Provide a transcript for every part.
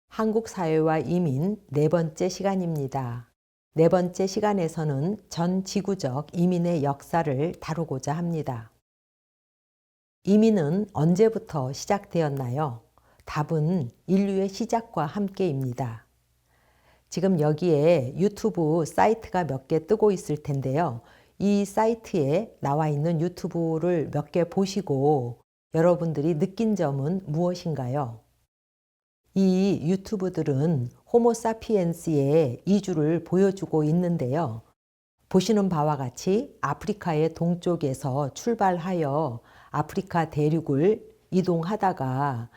한국 사회와 이민 네 번째 시간입니다. 네 번째 시간에서는 전 지구적 이민의 역사를 다루고자 합니다. 이민은 언제부터 시작되었나요? 답은 인류의 시작과 함께입니다. 지금 여기에 유튜브 사이트가 몇 개 뜨고 있을 텐데요. 이 사이트에 나와 있는 유튜브를 몇 개 보시고 여러분들이 느낀 점은 무엇인가요? 이 유튜브들은 호모사피엔스의 이주를 보여주고 있는데요. 보시는 바와 같이 아프리카의 동쪽에서 출발하여 아프리카 대륙을 이동하다가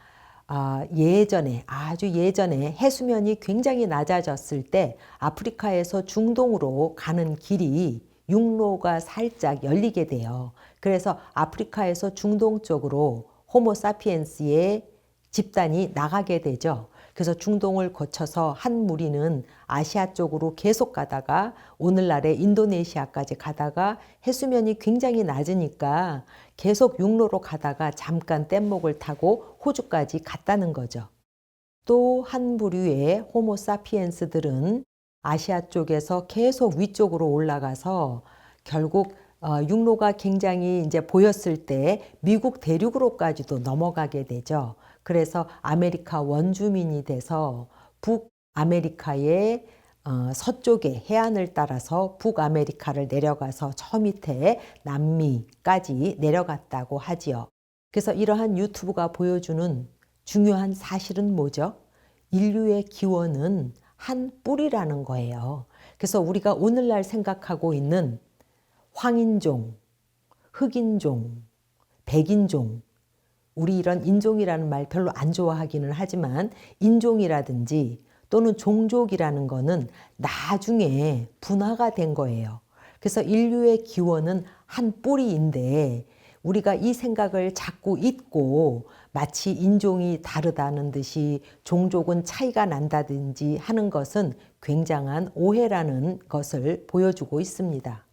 예전에, 아주 예전에 해수면이 굉장히 낮아졌을 때 아프리카에서 중동으로 가는 길이 육로가 살짝 열리게 돼요. 그래서 아프리카에서 중동 쪽으로 호모사피엔스의 집단이 나가게 되죠. 그래서 중동을 거쳐서 한 무리는 아시아 쪽으로 계속 가다가 오늘날의 인도네시아까지 가다가 해수면이 굉장히 낮으니까 계속 육로로 가다가 잠깐 뗏목을 타고 호주까지 갔다는 거죠. 또 한 부류의 호모사피엔스들은 아시아 쪽에서 계속 위쪽으로 올라가서 결국 육로가 굉장히 이제 보였을 때 미국 대륙으로까지도 넘어가게 되죠. 그래서 아메리카 원주민이 돼서 북아메리카의 서쪽의 해안을 따라서 북아메리카를 내려가서 저 밑에 남미까지 내려갔다고 하지요. 그래서 이러한 유튜브가 보여주는 중요한 사실은 뭐죠? 인류의 기원은 한 뿌리라는 거예요. 그래서 우리가 오늘날 생각하고 있는 황인종, 흑인종, 백인종, 우리 이런 인종이라는 말 별로 안 좋아하기는 하지만 인종이라든지 또는 종족이라는 거는 나중에 분화가 된 거예요. 그래서 인류의 기원은 한 뿌리인데 우리가 이 생각을 자꾸 잊고 마치 인종이 다르다는 듯이 종족은 차이가 난다든지 하는 것은 굉장한 오해라는 것을 보여주고 있습니다.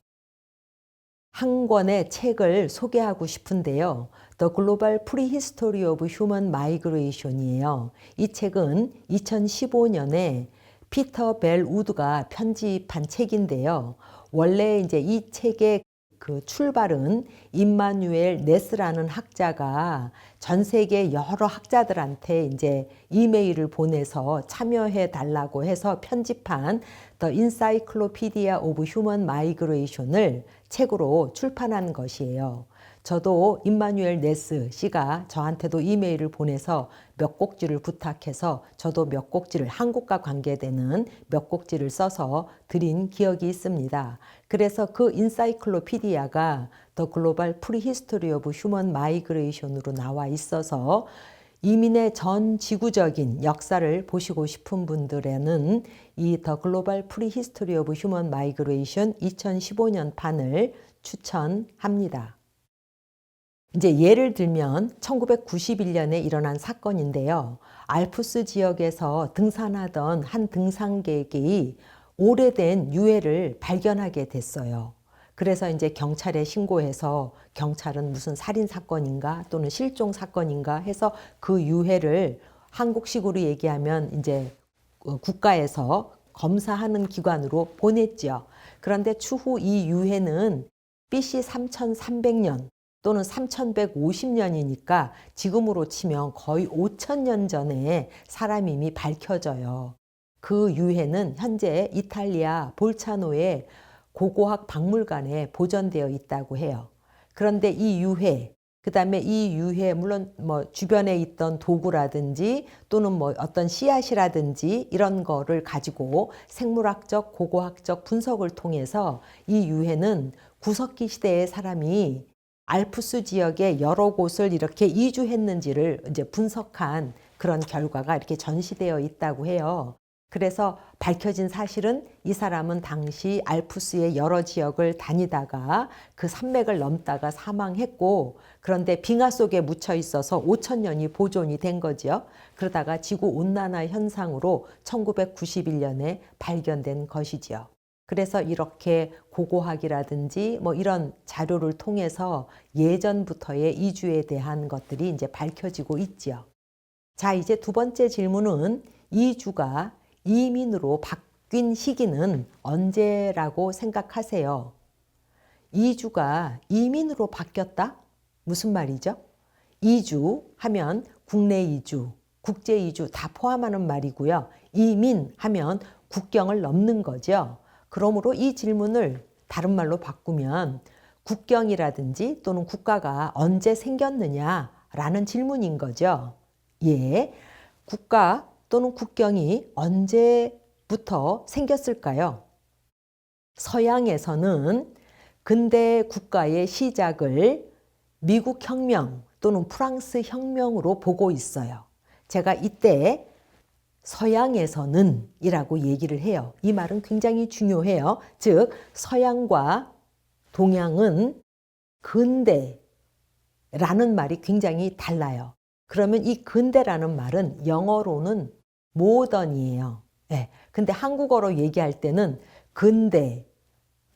한 권의 책을 소개하고 싶은데요. The Global Prehistory of Human Migration이에요. 이 책은 2015년에 피터 벨 우드가 편집한 책인데요. 원래 이제 이 책의 그 출발은 임마누엘 네스라는 학자가 전 세계 여러 학자들한테 이제 이메일을 보내서 참여해 달라고 해서 편집한 The Encyclopedia of Human Migration을 책으로 출판한 것이에요. 저도 임마누엘 네스 씨가 저한테도 이메일을 보내서 몇 곡지를 부탁해서 저도 몇 곡지를 한국과 관계되는 몇 곡지를 써서 드린 기억이 있습니다. 그래서 그 인사이클로피디아가 The Global Prehistory of Human Migration으로 나와 있어서 이민의 전 지구적인 역사를 보시고 싶은 분들에는 이 The Global Prehistory of Human Migration 2015년 판을 추천합니다. 이제 예를 들면 1991년에 일어난 사건인데요. 알프스 지역에서 등산하던 한 등산객이 오래된 유해를 발견하게 됐어요. 그래서 이제 경찰에 신고해서 경찰은 무슨 살인 사건인가 또는 실종 사건인가 해서 그 유해를 한국식으로 얘기하면 이제 국가에서 검사하는 기관으로 보냈죠. 그런데 추후 이 유해는 BC 3300년 또는 3150년이니까 지금으로 치면 거의 5000년 전에 사람임이 밝혀져요. 그 유해는 현재 이탈리아 볼차노의 고고학 박물관에 보존되어 있다고 해요. 그런데 이 유해, 그 다음에 이 유해, 물론 뭐 주변에 있던 도구라든지 또는 뭐 어떤 씨앗이라든지 이런 거를 가지고 생물학적, 고고학적 분석을 통해서 이 유해는 구석기 시대의 사람이 알프스 지역의 여러 곳을 이렇게 이주했는지를 이제 분석한 그런 결과가 이렇게 전시되어 있다고 해요. 그래서 밝혀진 사실은 이 사람은 당시 알프스의 여러 지역을 다니다가 그 산맥을 넘다가 사망했고, 그런데 빙하 속에 묻혀 있어서 5,000년이 보존이 된 거지요. 그러다가 지구 온난화 현상으로 1991년에 발견된 것이지요. 그래서 이렇게 고고학이라든지 뭐 이런 자료를 통해서 예전부터의 이주에 대한 것들이 이제 밝혀지고 있지요. 자, 이제 두 번째 질문은 이주가 이민으로 바뀐 시기는 언제라고 생각하세요? 이주가 이민으로 바뀌었다? 무슨 말이죠? 이주 하면 국내 이주, 국제 이주 다 포함하는 말이고요. 이민 하면 국경을 넘는 거죠. 그러므로 이 질문을 다른 말로 바꾸면 국경이라든지 또는 국가가 언제 생겼느냐라는 질문인 거죠. 예, 국가 또는 국경이 언제부터 생겼을까요? 서양에서는 근대 국가의 시작을 미국 혁명 또는 프랑스 혁명으로 보고 있어요. 제가 이때 서양에서는 이라고 얘기를 해요. 이 말은 굉장히 중요해요. 즉, 서양과 동양은 근대라는 말이 굉장히 달라요. 그러면 이 근대라는 말은 영어로는 모던이에요. 네. 근데 한국어로 얘기할 때는 근대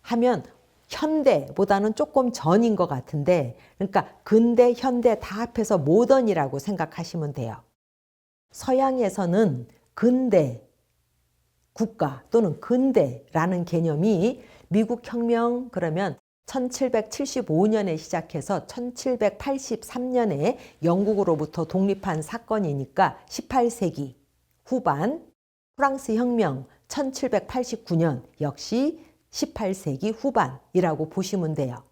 하면 현대보다는 조금 전인 것 같은데, 그러니까 근대, 현대 다 합해서 모던이라고 생각하시면 돼요. 서양에서는 근대 국가 또는 근대라는 개념이 미국 혁명 그러면 1775년에 시작해서 1783년에 영국으로부터 독립한 사건이니까 18세기 후반, 프랑스 혁명 1789년 역시 18세기 후반이라고 보시면 돼요.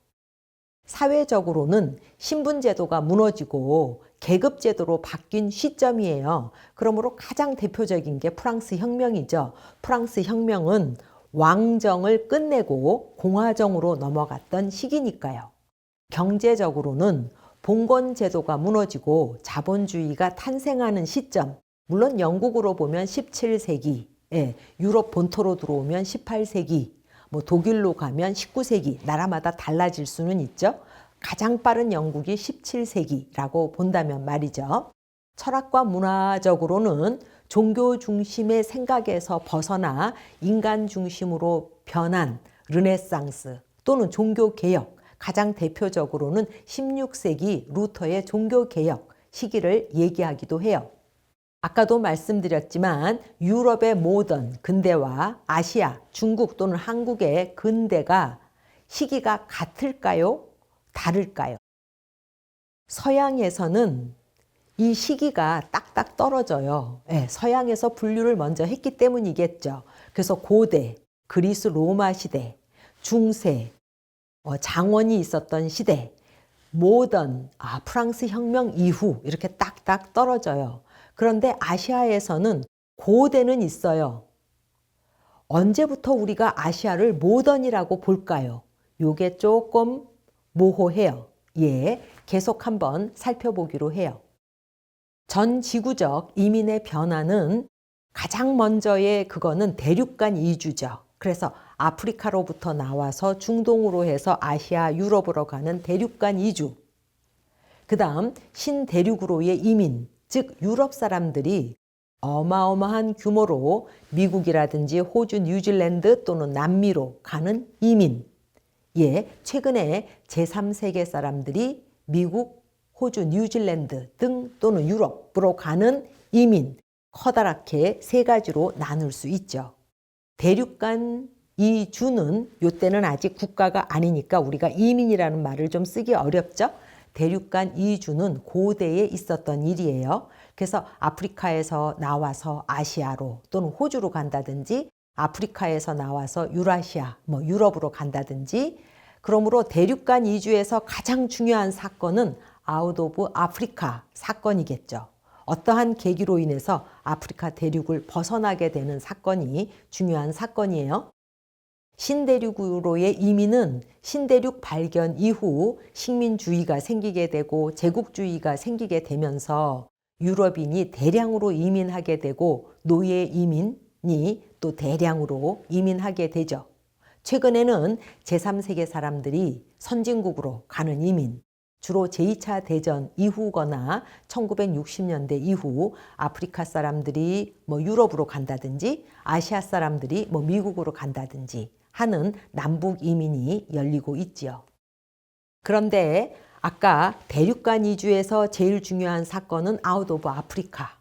사회적으로는 신분제도가 무너지고 계급제도로 바뀐 시점이에요. 그러므로 가장 대표적인 게 프랑스 혁명이죠. 프랑스 혁명은 왕정을 끝내고 공화정으로 넘어갔던 시기니까요. 경제적으로는 봉건제도가 무너지고 자본주의가 탄생하는 시점, 물론 영국으로 보면 17세기, 유럽 본토로 들어오면 18세기, 뭐 독일로 가면 19세기, 나라마다 달라질 수는 있죠. 가장 빠른 영국이 17세기라고 본다면 말이죠. 철학과 문화적으로는 종교 중심의 생각에서 벗어나 인간 중심으로 변한 르네상스 또는 종교개혁, 가장 대표적으로는 16세기 루터의 종교개혁 시기를 얘기하기도 해요. 아까도 말씀드렸지만 유럽의 모던, 근대와 아시아, 중국 또는 한국의 근대가 시기가 같을까요? 다를까요? 서양에서는 이 시기가 딱딱 떨어져요. 서양에서 분류를 먼저 했기 때문이겠죠. 그래서 고대, 그리스 로마 시대, 중세, 장원이 있었던 시대, 모던, 프랑스 혁명 이후 이렇게 딱딱 떨어져요. 그런데 아시아에서는 고대는 있어요. 언제부터 우리가 아시아를 모던이라고 볼까요? 요게 조금 모호해요. 계속 한번 살펴보기로 해요. 전 지구적 이민의 변화는 가장 먼저의 그거는 대륙간 이주죠. 그래서 아프리카로부터 나와서 중동으로 해서 아시아, 유럽으로 가는 대륙간 이주. 그 다음 신대륙으로의 이민, 즉 유럽 사람들이 어마어마한 규모로 미국이라든지 호주, 뉴질랜드 또는 남미로 가는 이민. 최근에 제3세계 사람들이 미국, 호주, 뉴질랜드 등 또는 유럽으로 가는 이민, 커다랗게 세 가지로 나눌 수 있죠. 대륙간 이주는 이때는 아직 국가가 아니니까 우리가 이민이라는 말을 좀 쓰기 어렵죠. 대륙간 이주는 고대에 있었던 일이에요. 그래서 아프리카에서 나와서 아시아로 또는 호주로 간다든지 아프리카에서 나와서 유라시아, 유럽으로 간다든지 그러므로 대륙간 이주에서 가장 중요한 사건은 아웃 오브 아프리카 사건이겠죠. 어떠한 계기로 인해서 아프리카 대륙을 벗어나게 되는 사건이 중요한 사건이에요. 신대륙으로의 이민은 신대륙 발견 이후 식민주의가 생기게 되고 제국주의가 생기게 되면서 유럽인이 대량으로 이민하게 되고 노예 이민이 또 대량으로 이민하게 되죠. 최근에는 제3세계 사람들이 선진국으로 가는 이민, 주로 제2차 대전 이후거나 1960년대 이후 아프리카 사람들이 유럽으로 간다든지 아시아 사람들이 미국으로 간다든지 하는 남북 이민이 열리고 있지요. 그런데 아까 대륙간 이주에서 제일 중요한 사건은 아웃 오브 아프리카.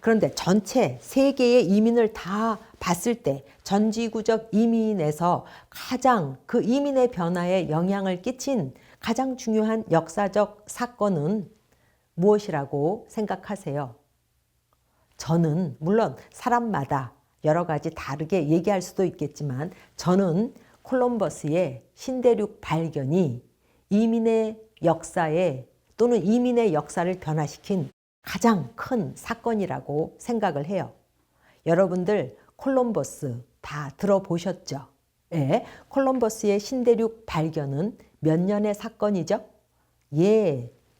그런데 전체 세계의 이민을 다 봤을 때 전지구적 이민에서 가장 그 이민의 변화에 영향을 끼친 가장 중요한 역사적 사건은 무엇이라고 생각하세요? 저는 물론 사람마다 여러 가지 다르게 얘기할 수도 있겠지만 저는 콜럼버스의 신대륙 발견이 이민의 역사에 또는 이민의 역사를 변화시킨 가장 큰 사건이라고 생각을 해요. 여러분들 콜럼버스 다 들어보셨죠? 콜럼버스의 신대륙 발견은 몇 년의 사건이죠?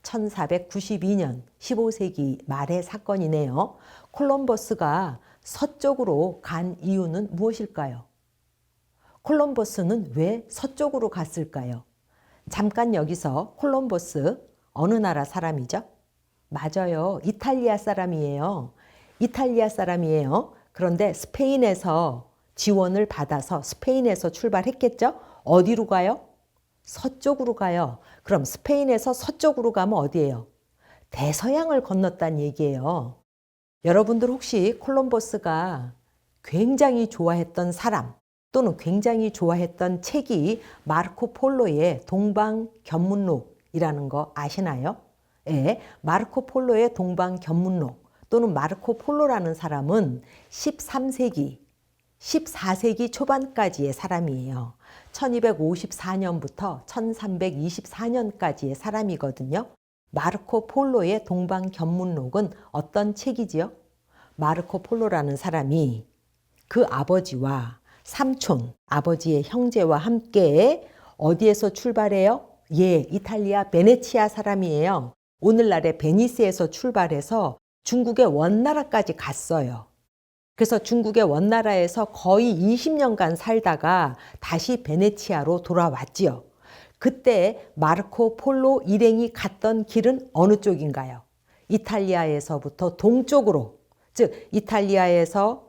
1492년 15세기 말의 사건이네요. 콜럼버스가 서쪽으로 간 이유는 무엇일까요? 콜럼버스는 왜 서쪽으로 갔을까요? 잠깐 여기서 콜럼버스 어느 나라 사람이죠? 맞아요. 이탈리아 사람이에요. 이탈리아 사람이에요. 그런데 스페인에서 지원을 받아서 스페인에서 출발했겠죠? 어디로 가요? 서쪽으로 가요. 그럼 스페인에서 서쪽으로 가면 어디예요? 대서양을 건넜다는 얘기예요. 여러분들 혹시 콜럼버스가 굉장히 좋아했던 사람 또는 굉장히 좋아했던 책이 마르코 폴로의 동방견문록이라는 거 아시나요? 마르코 폴로의 동방견문록 또는 마르코 폴로라는 사람은 13세기, 14세기 초반까지의 사람이에요. 1254년부터 1324년까지의 사람이거든요. 마르코 폴로의 동방견문록은 어떤 책이지요? 마르코 폴로라는 사람이 그 아버지와 삼촌, 아버지의 형제와 함께 어디에서 출발해요? 이탈리아 베네치아 사람이에요. 오늘날의 베니스에서 출발해서 중국의 원나라까지 갔어요. 그래서 중국의 원나라에서 거의 20년간 살다가 다시 베네치아로 돌아왔지요. 그때 마르코 폴로 일행이 갔던 길은 어느 쪽인가요? 이탈리아에서부터 동쪽으로, 즉 이탈리아에서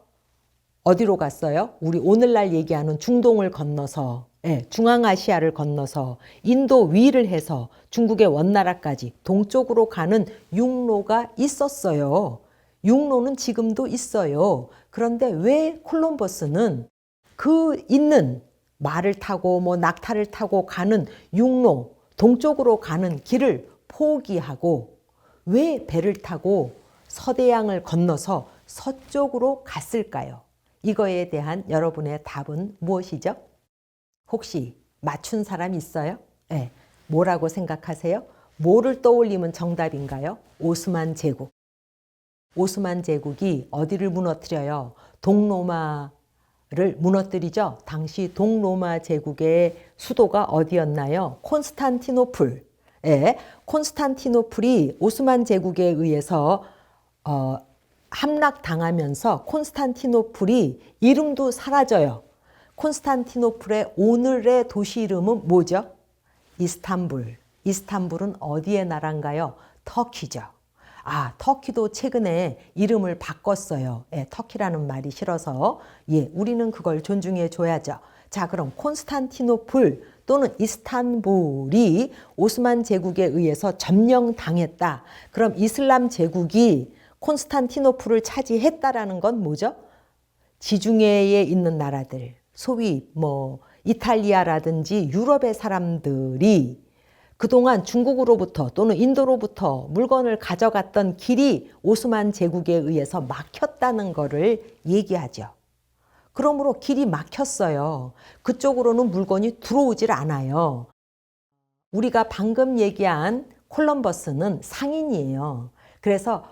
어디로 갔어요? 우리 오늘날 얘기하는 중동을 건너서 중앙아시아를 건너서 인도 위를 해서 중국의 원나라까지 동쪽으로 가는 육로가 있었어요. 육로는 지금도 있어요. 그런데 왜 콜럼버스는 그 있는 말을 타고 낙타를 타고 가는 육로, 동쪽으로 가는 길을 포기하고 왜 배를 타고 서대양을 건너서 서쪽으로 갔을까요? 이거에 대한 여러분의 답은 무엇이죠? 혹시 맞춘 사람 있어요? 뭐라고 생각하세요? 뭐를 떠올리면 정답인가요? 오스만 제국. 오스만 제국이 어디를 무너뜨려요? 동로마를 무너뜨리죠. 당시 동로마 제국의 수도가 어디였나요? 콘스탄티노플. 콘스탄티노플이 오스만 제국에 의해서 함락당하면서 콘스탄티노플이 이름도 사라져요. 콘스탄티노플의 오늘의 도시 이름은 뭐죠? 이스탄불. 이스탄불은 어디의 나라인가요? 터키죠. 터키도 최근에 이름을 바꿨어요. 터키라는 말이 싫어서. 우리는 그걸 존중해 줘야죠. 자, 그럼 콘스탄티노플 또는 이스탄불이 오스만 제국에 의해서 점령당했다. 그럼 이슬람 제국이 콘스탄티노플을 차지했다라는 건 뭐죠? 지중해에 있는 나라들, 소위 이탈리아라든지 유럽의 사람들이 그동안 중국으로부터 또는 인도로부터 물건을 가져갔던 길이 오스만 제국에 의해서 막혔다는 것을 얘기하죠. 그러므로 길이 막혔어요. 그쪽으로는 물건이 들어오질 않아요. 우리가 방금 얘기한 콜럼버스는 상인이에요. 그래서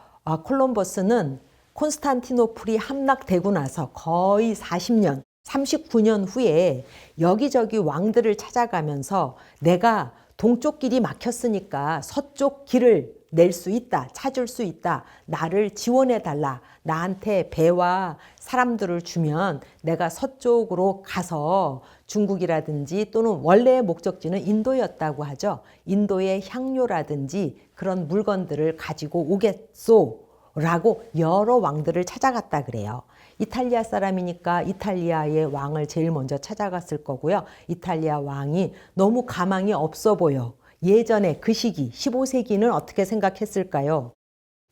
콜럼버스는 콘스탄티노플이 함락되고 나서 거의 40년, 39년 후에 여기저기 왕들을 찾아가면서 내가 동쪽 길이 막혔으니까 서쪽 길을 낼 수 있다, 찾을 수 있다, 나를 지원해 달라, 나한테 배와 사람들을 주면 내가 서쪽으로 가서 중국이라든지 또는 원래의 목적지는 인도였다고 하죠. 인도의 향료라든지 그런 물건들을 가지고 오겠소 라고 여러 왕들을 찾아갔다 그래요. 이탈리아 사람이니까 이탈리아의 왕을 제일 먼저 찾아갔을 거고요. 이탈리아 왕이 너무 가망이 없어 보여. 예전에 그 시기 15세기는 어떻게 생각했을까요?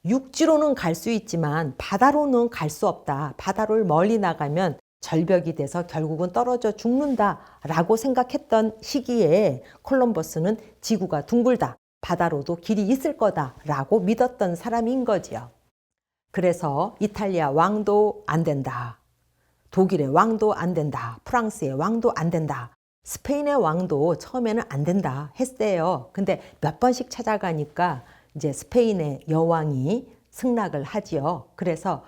육지로는 갈 수 있지만 바다로는 갈 수 없다. 바다를 멀리 나가면 절벽이 돼서 결국은 떨어져 죽는다라고 생각했던 시기에 콜럼버스는 지구가 둥글다. 바다로도 길이 있을 거다라고 믿었던 사람인 거지요. 그래서 이탈리아 왕도 안 된다. 독일의 왕도 안 된다. 프랑스의 왕도 안 된다. 스페인의 왕도 처음에는 안 된다 했어요. 근데 몇 번씩 찾아가니까 이제 스페인의 여왕이 승낙을 하지요. 그래서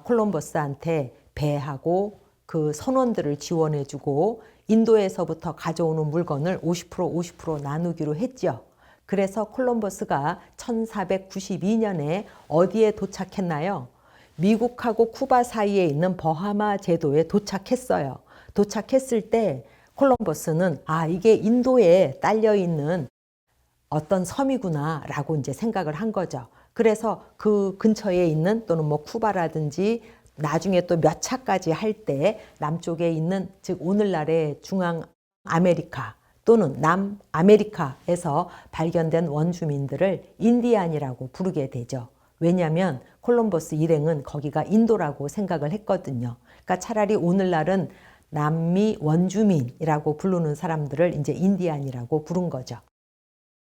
콜럼버스한테 배하고 그 선원들을 지원해주고 인도에서부터 가져오는 물건을 50% 나누기로 했죠. 그래서 콜럼버스가 1492년에 어디에 도착했나요? 미국하고 쿠바 사이에 있는 버하마 제도에 도착했어요. 도착했을 때 콜럼버스는 이게 인도에 딸려 있는 어떤 섬이구나 라고 이제 생각을 한 거죠. 그래서 그 근처에 있는 또는 뭐 쿠바라든지 나중에 또 몇 차까지 할 때 남쪽에 있는 즉 오늘날의 중앙 아메리카 또는 남아메리카에서 발견된 원주민들을 인디안이라고 부르게 되죠. 왜냐하면 콜럼버스 일행은 거기가 인도라고 생각을 했거든요. 그러니까 차라리 오늘날은 남미 원주민이라고 부르는 사람들을 이제 인디안이라고 부른 거죠.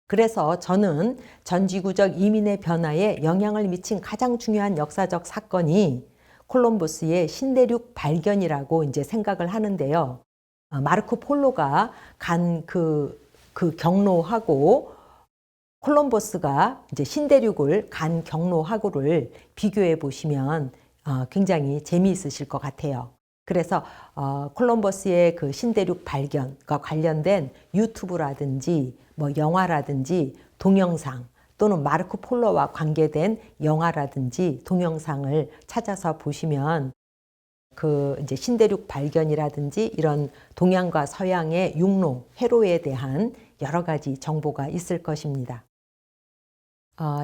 그래서 저는 전지구적 이민의 변화에 영향을 미친 가장 중요한 역사적 사건이 콜럼버스의 신대륙 발견이라고 이제 생각을 하는데요. 마르코 폴로가 간 그 경로하고 콜럼버스가 이제 신대륙을 간 경로하고를 비교해 보시면 굉장히 재미있으실 것 같아요. 그래서 콜럼버스의 그 신대륙 발견과 관련된 유튜브라든지 뭐 영화라든지 동영상 또는 마르코 폴로와 관계된 영화라든지 동영상을 찾아서 보시면 그 이제 신대륙 발견이라든지 이런 동양과 서양의 육로, 회로에 대한 여러 가지 정보가 있을 것입니다.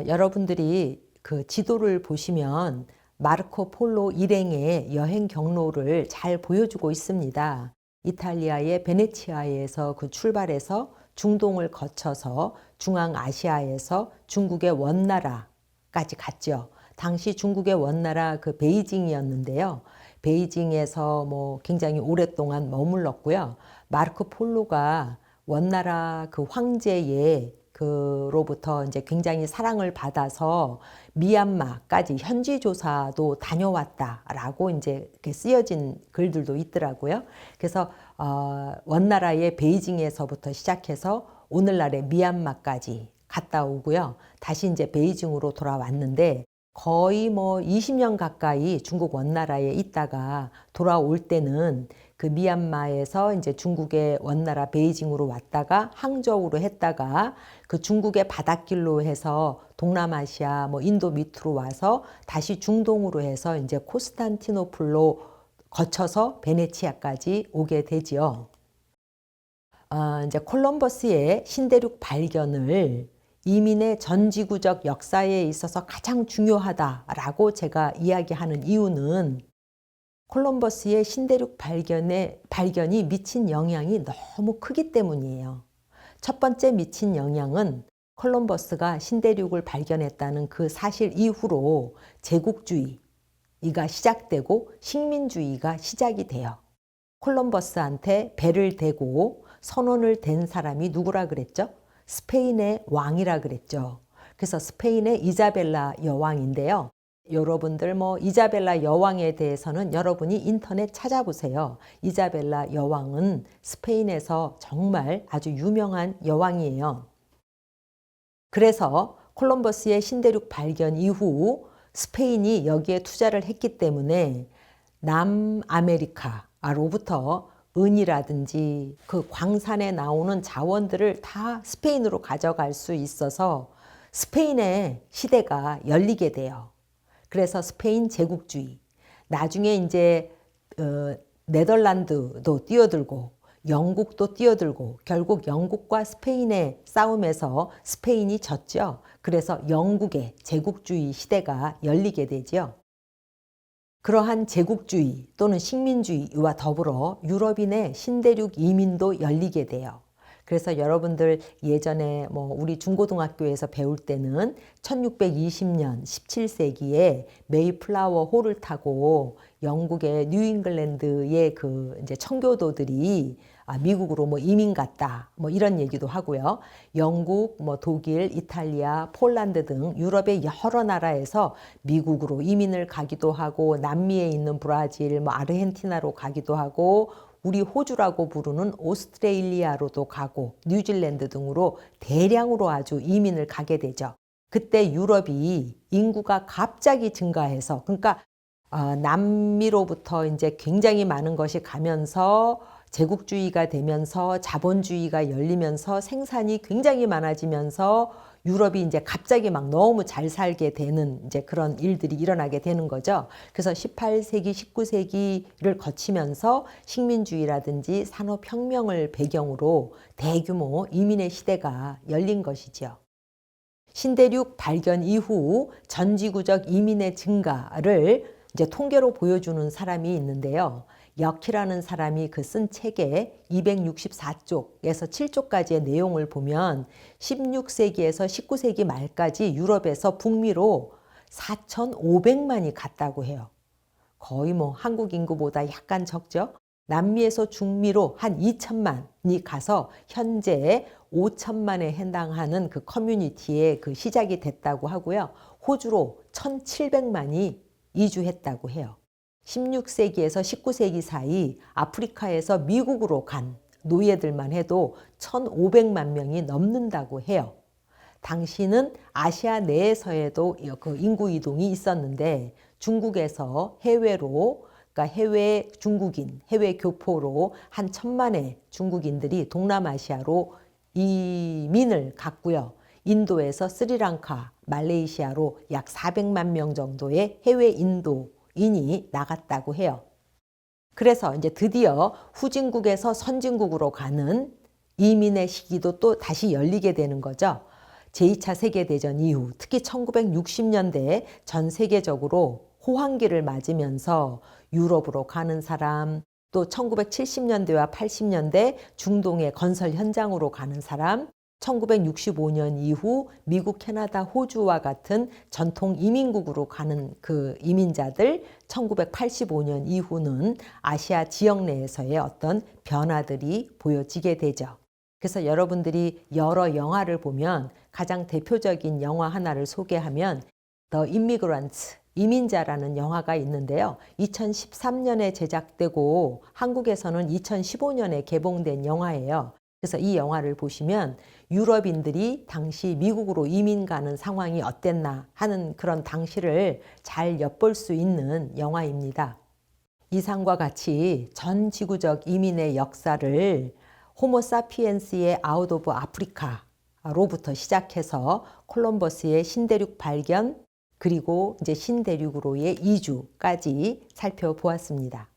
여러분들이 그 지도를 보시면 마르코 폴로 일행의 여행 경로를 잘 보여주고 있습니다. 이탈리아의 베네치아에서 그 출발해서 중동을 거쳐서 중앙아시아에서 중국의 원나라까지 갔죠. 당시 중국의 원나라 그 베이징이었는데요. 베이징에서 뭐 굉장히 오랫동안 머물렀고요. 마르코 폴로가 원나라 그 황제의 그로부터 이제 굉장히 사랑을 받아서 미얀마까지 현지 조사도 다녀왔다라고 이제 이렇게 쓰여진 글들도 있더라고요. 그래서 원나라의 베이징에서부터 시작해서 오늘날의 미얀마까지 갔다 오고요. 다시 이제 베이징으로 돌아왔는데 거의 뭐 20년 가까이 중국 원나라에 있다가 돌아올 때는 그 미얀마에서 이제 중국의 원나라 베이징으로 왔다가 항저우로 했다가 그 중국의 바닷길로 해서 동남아시아 뭐 인도 밑으로 와서 다시 중동으로 해서 이제 콘스탄티노플로 거쳐서 베네치아까지 오게 되지요. 이제 콜럼버스의 신대륙 발견을 이민의 전지구적 역사에 있어서 가장 중요하다라고 제가 이야기하는 이유는 콜럼버스의 신대륙 발견이 미친 영향이 너무 크기 때문이에요. 첫 번째 미친 영향은 콜럼버스가 신대륙을 발견했다는 그 사실 이후로 제국주의가 시작되고 식민주의가 시작이 돼요. 콜럼버스한테 배를 대고 선원을 댄 사람이 누구라 그랬죠? 스페인의 왕이라 그랬죠. 그래서 스페인의 이자벨라 여왕인데요. 여러분들 뭐 이자벨라 여왕에 대해서는 여러분이 인터넷 찾아보세요. 이자벨라 여왕은 스페인에서 정말 아주 유명한 여왕이에요. 그래서 콜럼버스의 신대륙 발견 이후 스페인이 여기에 투자를 했기 때문에 남아메리카 로부터 은이라든지 그 광산에 나오는 자원들을 다 스페인으로 가져갈 수 있어서 스페인의 시대가 열리게 돼요. 그래서 스페인 제국주의, 나중에 이제 네덜란드도 뛰어들고 영국도 뛰어들고 결국 영국과 스페인의 싸움에서 스페인이 졌죠. 그래서 영국의 제국주의 시대가 열리게 되죠. 그러한 제국주의 또는 식민주의와 더불어 유럽인의 신대륙 이민도 열리게 돼요. 그래서 여러분들 예전에 우리 중고등학교에서 배울 때는 1620년 17세기에 메이플라워 호를 타고 영국의 뉴잉글랜드의 그 이제 청교도들이 미국으로 이민 갔다 이런 얘기도 하고요. 영국, 독일, 이탈리아, 폴란드 등 유럽의 여러 나라에서 미국으로 이민을 가기도 하고 남미에 있는 브라질, 아르헨티나로 가기도 하고 우리 호주라고 부르는 오스트레일리아로도 가고 뉴질랜드 등으로 대량으로 아주 이민을 가게 되죠. 그때 유럽이 인구가 갑자기 증가해서 그러니까 남미로부터 이제 굉장히 많은 것이 가면서 제국주의가 되면서 자본주의가 열리면서 생산이 굉장히 많아지면서 유럽이 이제 갑자기 막 너무 잘 살게 되는 이제 그런 일들이 일어나게 되는 거죠. 그래서 18세기, 19세기를 거치면서 식민주의라든지 산업혁명을 배경으로 대규모 이민의 시대가 열린 것이죠. 신대륙 발견 이후 전지구적 이민의 증가를 이제 통계로 보여주는 사람이 있는데요. 역이라는 사람이 그 쓴 책에 264쪽에서 7쪽까지의 내용을 보면 16세기에서 19세기 말까지 유럽에서 북미로 4,500만이 갔다고 해요. 거의 한국 인구보다 약간 적죠. 남미에서 중미로 한 2천만이 가서 현재 5천만에 해당하는 그 커뮤니티의 그 시작이 됐다고 하고요. 호주로 1,700만이 이주했다고 해요. 16세기에서 19세기 사이 아프리카에서 미국으로 간 노예들만 해도 1,500만 명이 넘는다고 해요. 당시는 아시아 내에서에도 그 인구 이동이 있었는데 중국에서 해외로 그러니까 해외 중국인, 해외 교포로 한 1,000만의 중국인들이 동남아시아로 이민을 갔고요. 인도에서 스리랑카, 말레이시아로 약 400만 명 정도의 해외 인도인이 나갔다고 해요. 그래서 이제 드디어 후진국에서 선진국으로 가는 이민의 시기도 또 다시 열리게 되는 거죠. 제2차 세계대전 이후 특히 1960년대에 전 세계적으로 호황기를 맞으면서 유럽으로 가는 사람, 또 1970년대와 80년대 중동의 건설 현장으로 가는 사람, 1965년 이후 미국, 캐나다, 호주와 같은 전통 이민국으로 가는 그 이민자들, 1985년 이후는 아시아 지역 내에서의 어떤 변화들이 보여지게 되죠. 그래서 여러분들이 여러 영화를 보면 가장 대표적인 영화 하나를 소개하면 The Immigrants, 이민자라는 영화가 있는데요. 2013년에 제작되고 한국에서는 2015년에 개봉된 영화예요. 그래서 이 영화를 보시면 유럽인들이 당시 미국으로 이민 가는 상황이 어땠나 하는 그런 당시를 잘 엿볼 수 있는 영화입니다. 이상과 같이 전 지구적 이민의 역사를 호모사피엔스의 아웃 오브 아프리카로부터 시작해서 콜럼버스의 신대륙 발견, 그리고 이제 신대륙으로의 이주까지 살펴보았습니다.